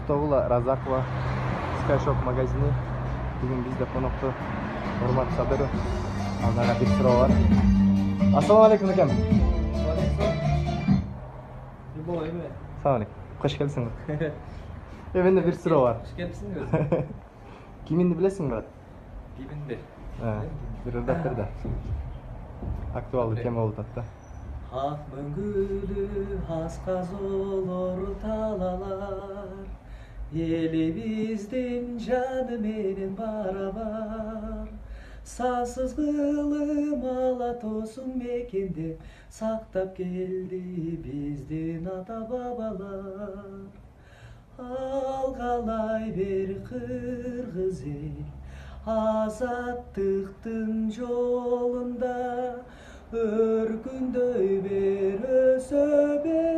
Токтогул Разакова Skyshock магазини. Бүгүн бизде конокто Урмат Садыров. Алдыга бир суроо бар. Ассаламу алейкум акам. Ассаламу алейкум. Кош келипсиң. Менде бир суроо бар. Кош келипсиң. Киминди билесиң, брат? Киминди? Бир редакторда. Актуалдуу тема болуп атат да. Ак мөңгүлүү асказолор талалар, элибиздин жаны менен барабар. Сансыз кылым ала тосун мекендеп сактап келди биздин ата бабалар. Алгалай бер кыргыз эл азаттыктын жолунда, өркүндөй бер өсө бер